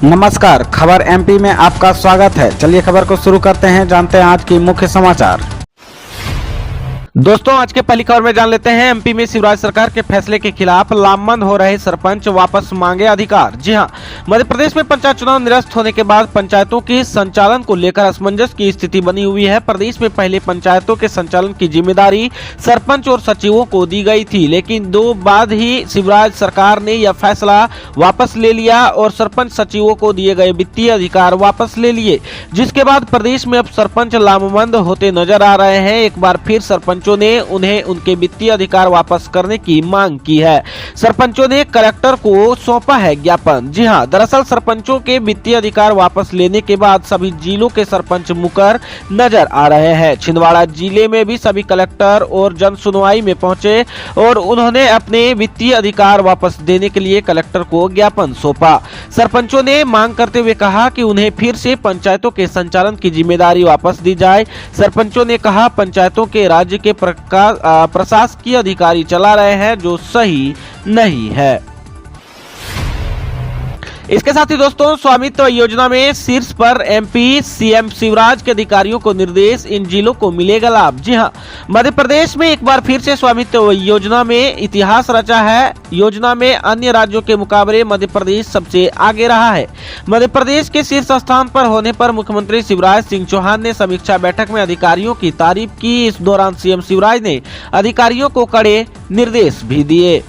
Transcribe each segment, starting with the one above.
नमस्कार, खबर एमपी में आपका स्वागत है। चलिए खबर को शुरू करते हैं, जानते हैं आज की मुख्य समाचार। दोस्तों, आज के पहली खबर में जान लेते हैं एमपी में शिवराज सरकार के फैसले के खिलाफ लामबंद हो रहे सरपंच वापस मांगे अधिकार। जी हां, मध्य प्रदेश में पंचायत चुनाव निरस्त होने के बाद पंचायतों के संचालन को लेकर असमंजस की स्थिति बनी हुई है। प्रदेश में पहले पंचायतों के संचालन की जिम्मेदारी सरपंच और सचिवों को दी गई थी, लेकिन दो बाद ही शिवराज सरकार ने यह फैसला वापस ले लिया और सरपंच सचिवों को दिए गए वित्तीय अधिकार वापस ले लिए, जिसके बाद प्रदेश में अब सरपंच लामबंद होते नजर आ रहे हैं। एक बार फिर सरपंचों ने उन्हें उनके वित्तीय अधिकार वापस करने की मांग की है। सरपंचों ने कलेक्टर को सौंपा है ज्ञापन। जी हां, दरअसल सरपंचों के वित्तीय अधिकार वापस लेने के बाद सभी जिलों के सरपंच मुकर नजर आ रहे हैं। छिंदवाड़ा जिले में भी सभी कलेक्टर और जन सुनवाई में पहुंचे और उन्होंने अपने वित्तीय अधिकार वापस देने के लिए कलेक्टर को ज्ञापन सौंपा। सरपंचों ने मांग करते हुए कहा कि उन्हें फिर से पंचायतों के संचालन की जिम्मेदारी वापस दी जाए। सरपंचों ने कहा, पंचायतों के राज्य के प्रशासकीय अधिकारी चला रहे हैं, जो सही नहीं है। इसके साथ ही दोस्तों, स्वामित्व योजना में शीर्ष पर एमपी सीएम शिवराज के अधिकारियों को निर्देश, इन जिलों को मिलेगा लाभ। जी हां, मध्य प्रदेश में एक बार फिर से स्वामित्व योजना में इतिहास रचा है। योजना में अन्य राज्यों के मुकाबले मध्य प्रदेश सबसे आगे रहा है। मध्य प्रदेश के शीर्ष स्थान पर होने पर मुख्यमंत्री शिवराज सिंह चौहान ने समीक्षा बैठक में अधिकारियों की तारीफ की। इस दौरान सीएम शिवराज ने अधिकारियों को कड़े निर्देश भी दिए।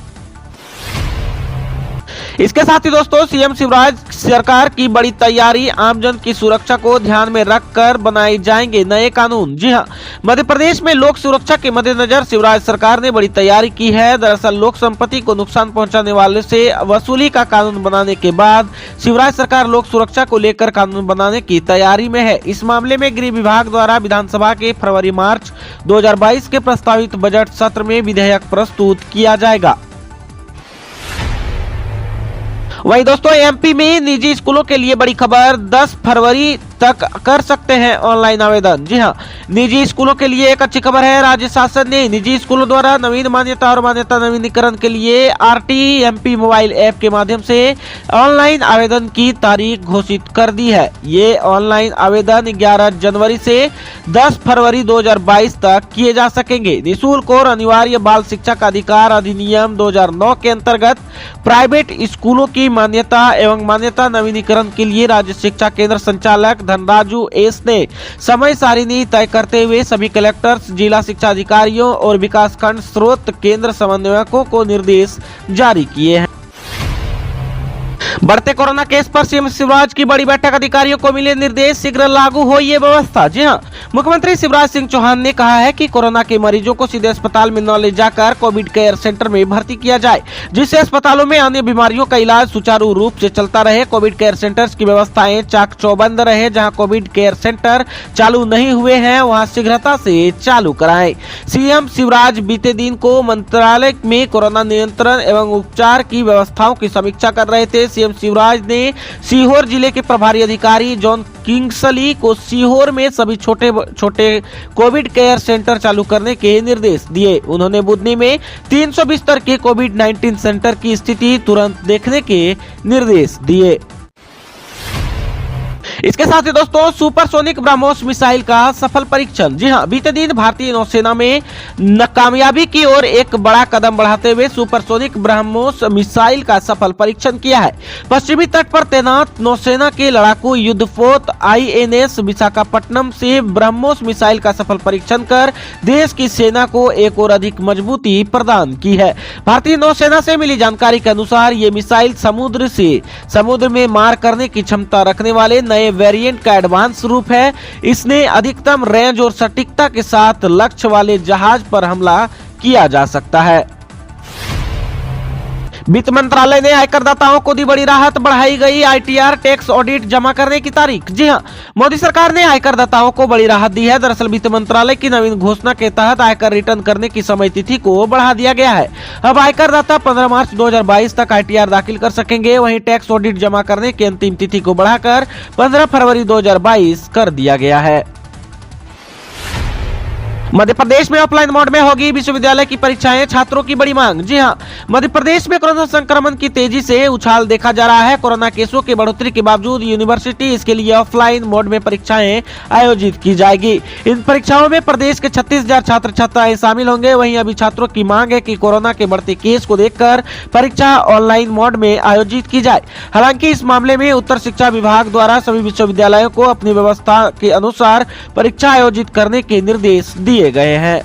इसके साथ ही दोस्तों, सीएम शिवराज सरकार की बड़ी तैयारी, आमजन की सुरक्षा को ध्यान में रखकर बनाए जाएंगे नए कानून। जी हां, मध्य प्रदेश में लोक सुरक्षा के मद्देनजर शिवराज सरकार ने बड़ी तैयारी की है। दरअसल लोक संपत्ति को नुकसान पहुंचाने वाले से वसूली का कानून बनाने के बाद शिवराज सरकार लोक सुरक्षा को लेकर कानून बनाने की तैयारी में है। इस मामले में गृह विभाग द्वारा विधानसभा के फरवरी-मार्च 2022 के प्रस्तावित बजट सत्र में विधेयक प्रस्तुत किया जाएगा। वहीं दोस्तों, एमपी में निजी स्कूलों के लिए बड़ी खबर, 10 फरवरी तक कर सकते हैं ऑनलाइन आवेदन। जी हां, निजी स्कूलों के लिए एक अच्छी खबर है। राज्य शासन ने निजी स्कूलों द्वारा नवीन मान्यता और मान्यता नवीनीकरण के लिए आरटीएमपी मोबाइल ऐप के माध्यम से ऑनलाइन आवेदन की तारीख घोषित कर दी है। ये ऑनलाइन आवेदन 11 जनवरी से 10 फरवरी 2022 तक किए जा सकेंगे। निःशुल्क और अनिवार्य बाल शिक्षा का अधिकार अधिनियम 2009 के अंतर्गत प्राइवेट स्कूलों की मान्यता एवं मान्यता नवीनीकरण के लिए राज्य शिक्षा केंद्र संचालक धनराजू एस ने समय सारिणी तय करते हुए सभी कलेक्टर्स, जिला शिक्षा अधिकारियों और विकास खंड स्रोत केंद्र समन्वयकों को निर्देश जारी किए हैं। बढ़ते कोरोना केस पर सीएम शिवराज की बड़ी बैठक, अधिकारियों को मिले निर्देश, शीघ्र लागू हो ये व्यवस्था। जी हां, मुख्यमंत्री शिवराज सिंह चौहान ने कहा है कि कोरोना के मरीजों को सीधे अस्पताल में न ले जाकर कोविड केयर सेंटर में भर्ती किया जाए, जिससे अस्पतालों में अन्य बीमारियों का इलाज सुचारू रूप से चलता रहे। कोविड केयर सेंटर्स की व्यवस्थाएं चाक चौबंद रहे। जहां कोविड केयर सेंटर चालू नहीं हुए हैं, वहां शीघ्रता से चालू कराएं। सीएम शिवराज बीते दिन को मंत्रालय में कोरोना नियंत्रण एवं उपचार की व्यवस्थाओं की समीक्षा कर रहे थे। सीएम शिवराज ने सीहोर जिले के प्रभारी अधिकारी जॉन किंग्सली को सीहोर में सभी छोटे छोटे कोविड केयर सेंटर चालू करने के निर्देश दिए। उन्होंने बुधनी में 300 बिस्तर के कोविड-19 सेंटर की स्थिति तुरंत देखने के निर्देश दिए। इसके साथ ही दोस्तों, सुपरसोनिक ब्रह्मोस मिसाइल का सफल परीक्षण। जी हां, बीते दिन भारतीय नौसेना में कामयाबी की ओर एक बड़ा कदम बढ़ाते हुए सुपरसोनिक ब्रह्मोस मिसाइल का सफल परीक्षण किया है। पश्चिमी तट पर तैनात नौसेना के लड़ाकू युद्धपोत आईएनएस विशाखापट्टनम से ब्रह्मोस मिसाइल का सफल परीक्षण कर देश की सेना को एक और अधिक मजबूती प्रदान की है। भारतीय नौसेना से मिली जानकारी के अनुसार ये मिसाइल समुद्र में मार करने की क्षमता रखने वाले नए वेरिएंट का एडवांस रूप है। इसने अधिकतम रेंज और सटीकता के साथ लक्ष्य वाले जहाज पर हमला किया जा सकता है। वित्त मंत्रालय ने आयकरदाताओं को दी बड़ी राहत, बढ़ाई गई आईटीआर टैक्स ऑडिट जमा करने की तारीख। जी हां, मोदी सरकार ने आयकरदाताओं को बड़ी राहत दी है। दरअसल वित्त मंत्रालय की नवीन घोषणा के तहत आयकर रिटर्न करने की समय तिथि को बढ़ा दिया गया है। अब आयकरदाता 15 मार्च 2022 तक आईटीआर दाखिल कर सकेंगे। वहीं टैक्स ऑडिट जमा करने की अंतिम तिथि को बढ़ाकर 15 फरवरी 2022 कर दिया गया है। मध्य प्रदेश में ऑफलाइन मोड में होगी विश्वविद्यालय की परीक्षाएं, छात्रों की बड़ी मांग। जी हां, मध्य प्रदेश में कोरोना संक्रमण की तेजी से उछाल देखा जा रहा है। कोरोना केसों की बढ़ोतरी के बावजूद यूनिवर्सिटी इसके लिए ऑफलाइन मोड में परीक्षाएं आयोजित की जाएगी। इन परीक्षाओं में प्रदेश के 36,000 छात्र छात्राएं शामिल होंगे। वहीं अभी छात्रों की मांग है कि कोरोना के बढ़ते केस को देखकर परीक्षा ऑनलाइन मोड में आयोजित की जाए। हालांकि इस मामले में उत्तर शिक्षा विभाग द्वारा सभी विश्वविद्यालयों को अपनी व्यवस्था के अनुसार परीक्षा आयोजित करने के निर्देश दिए गए हैं।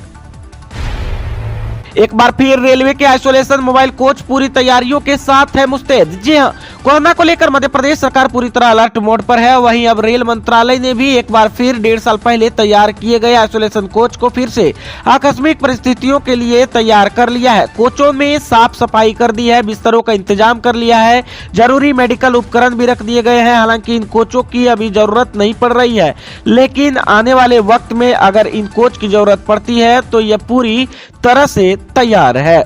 एक बार फिर रेलवे के आइसोलेशन मोबाइल कोच पूरी तैयारियों के साथ है मुस्तैद। जी हां, कोरोना को लेकर मध्य प्रदेश सरकार पूरी तरह अलर्ट मोड पर है। वहीं अब रेल मंत्रालय ने भी एक बार फिर 1.5 साल पहले तैयार किए गए आइसोलेशन कोच को फिर से आकस्मिक परिस्थितियों के लिए तैयार कर लिया है। कोचों में साफ सफाई कर दी है, बिस्तरों का इंतजाम कर लिया है, जरूरी मेडिकल उपकरण भी रख दिए गए हैं। हालांकि इन कोचों की अभी जरूरत नहीं पड़ रही है, लेकिन आने वाले वक्त में अगर इन कोच की जरूरत पड़ती है तो यह पूरी तरह से तैयार है।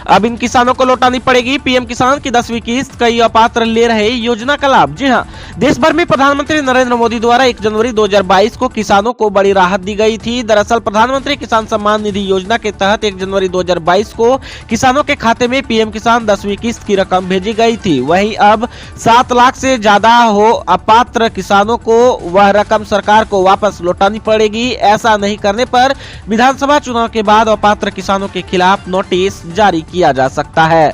अब इन किसानों को लौटानी पड़ेगी पीएम किसान की 10वीं किस्त। कई अपात्र ले रहे योजना का लाभ। जी हां, देश भर में प्रधानमंत्री नरेंद्र मोदी द्वारा 1 जनवरी 2022 को किसानों को बड़ी राहत दी गई थी। दरअसल प्रधानमंत्री किसान सम्मान निधि योजना के तहत 1 जनवरी 2022 को किसानों के खाते में पीएम किसान 10वीं किस्त की रकम भेजी गई थी। वहीं अब 7 लाख से ज्यादा हो अपात्र किसानों को वह रकम सरकार को वापस लौटानी पड़ेगी। ऐसा नहीं करने पर विधानसभा चुनाव के बाद अपात्र किसानों के खिलाफ नोटिस जारी किया जा सकता है।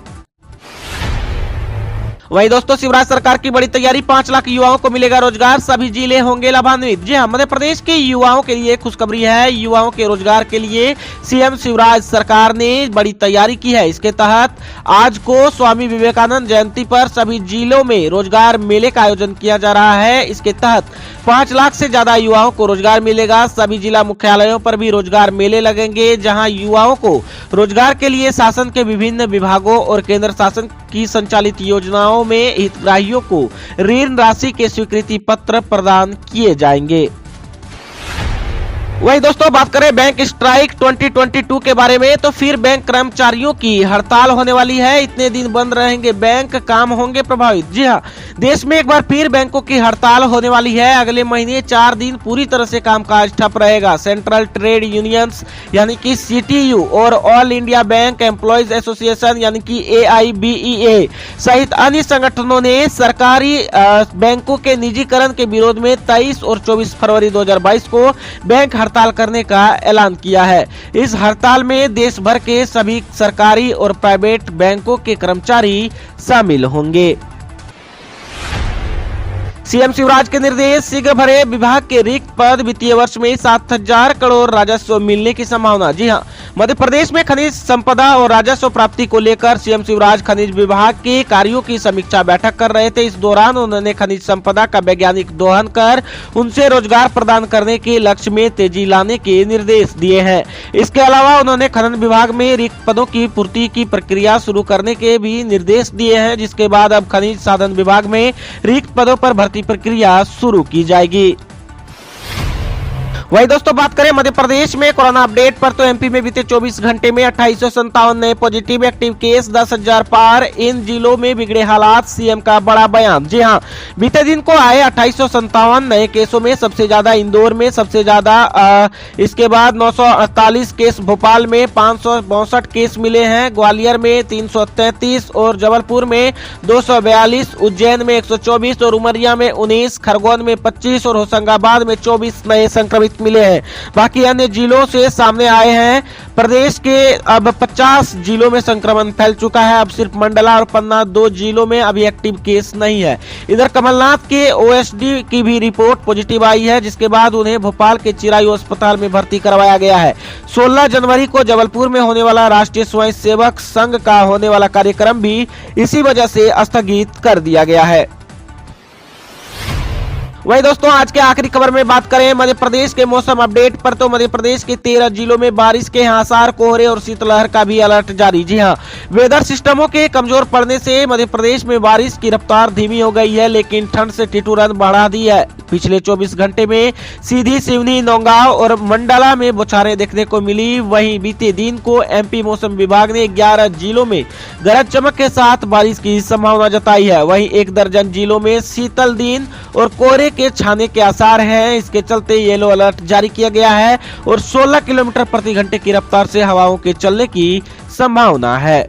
वही दोस्तों, शिवराज सरकार की बड़ी तैयारी, 5 लाख युवाओं को मिलेगा रोजगार, सभी जिले होंगे लाभान्वित। जी हां, मध्य प्रदेश के युवाओं के लिए खुशखबरी है। युवाओं के रोजगार के लिए सीएम शिवराज सरकार ने बड़ी तैयारी की है। इसके तहत आज को स्वामी विवेकानंद जयंती पर सभी जिलों में रोजगार मेले का आयोजन किया जा रहा है। इसके तहत 5 लाख से ज्यादा युवाओं को रोजगार मिलेगा। सभी जिला मुख्यालयों पर भी रोजगार मेले लगेंगे, जहां युवाओं को रोजगार के लिए शासन के विभिन्न विभागों और केंद्र शासन की संचालित योजनाओं में हितग्राहियों को ऋण राशि के स्वीकृति पत्र प्रदान किए जाएंगे। वही दोस्तों, बात करें बैंक स्ट्राइक 2022 के बारे में, तो फिर बैंक कर्मचारियों की हड़ताल होने वाली है। इतने दिन बंद रहेंगे बैंक, काम होंगे प्रभावित। जी हां, देश में एक बार फिर बैंकों की हड़ताल होने वाली है। अगले महीने 4 दिन पूरी तरह से कामकाज ठप रहेगा। सेंट्रल ट्रेड यूनियंस यानी कि CTU और all India bank employees association यानी कि AIBEA सहित अन्य संगठनों ने सरकारी बैंकों के निजीकरण के विरोध में 23 और 24 फरवरी 2022 को बैंक हड़ताल करने का ऐलान किया है। इस हड़ताल में देश भर के सभी सरकारी और प्राइवेट बैंकों के कर्मचारी शामिल होंगे। सीएम शिवराज के निर्देश, शीघ्र भरे विभाग के रिक्त पद, वित्तीय वर्ष में 7,000 करोड़ राजस्व मिलने की संभावना। जी हां, मध्य प्रदेश में खनिज संपदा और राजस्व प्राप्ति को लेकर सीएम शिवराज खनिज विभाग के कार्यों की समीक्षा बैठक कर रहे थे। इस दौरान उन्होंने खनिज संपदा का वैज्ञानिक दोहन कर उनसे रोजगार प्रदान करने के लक्ष्य में तेजी लाने के निर्देश दिए हैं। इसके अलावा उन्होंने खनन विभाग में रिक्त पदों की पूर्ति की प्रक्रिया शुरू करने के भी निर्देश दिए हैं, जिसके बाद अब खनिज साधन विभाग में रिक्त पदों पर भर्ती प्रक्रिया शुरू की जाएगी। वही दोस्तों, बात करें मध्य प्रदेश में कोरोना अपडेट पर, तो एमपी में बीते 24 घंटे में 2857 नए पॉजिटिव एक्टिव केस, 10,000 पार। इन जिलों में बिगड़े हालात, सीएम का बड़ा बयान। जी हां, बीते दिन को आए 2857 नए केसों में सबसे ज्यादा इंदौर में सबसे ज्यादा, इसके बाद 948 केस भोपाल में, 562 केस मिले हैं, ग्वालियर में 333 और जबलपुर में 242, उज्जैन में 124 और उमरिया में 19, खरगोन में 25 और होशंगाबाद में 24 नए संक्रमित मिले हैं। बाकी अन्य जिलों से सामने आए हैं। प्रदेश के अब 50 जिलों में संक्रमण फैल चुका है। अब सिर्फ मंडला और पन्ना 2 जिलों में अभी एक्टिव केस नहीं है। इधर कमलनाथ के OSD की भी रिपोर्ट पॉजिटिव आई है, जिसके बाद उन्हें भोपाल के चिरायू अस्पताल में भर्ती करवाया गया है। 16 जनवरी को जबलपुर में होने वाला राष्ट्रीय स्वयं सेवक संघ का होने वाला कार्यक्रम भी इसी वजह से स्थगित कर दिया गया है। वही दोस्तों, आज के आखिरी खबर में बात करें मध्य प्रदेश के मौसम अपडेट पर, तो मध्य प्रदेश के 13 जिलों में बारिश के आसार, कोहरे और शीतलहर का भी अलर्ट जारी। जी हां, वेदर सिस्टमों के कमजोर पड़ने से मध्य प्रदेश में बारिश की रफ्तार धीमी हो गई है, लेकिन ठंड से ठिठुरन बढ़ा दी है। पिछले 24 घंटे में सीधी, सिवनी, नौगांव और मंडला में बौछारें देखने को मिली। वहीं बीते दिन को एमपी मौसम विभाग ने 11 जिलों में गरज चमक के साथ बारिश की संभावना जताई है। वहीं 1 दर्जन जिलों में शीतल दिन और कोहरे के छाने के आसार हैं। इसके चलते येलो अलर्ट जारी किया गया है और 16 किलोमीटर प्रति घंटे की रफ्तार से हवाओं के चलने की संभावना है।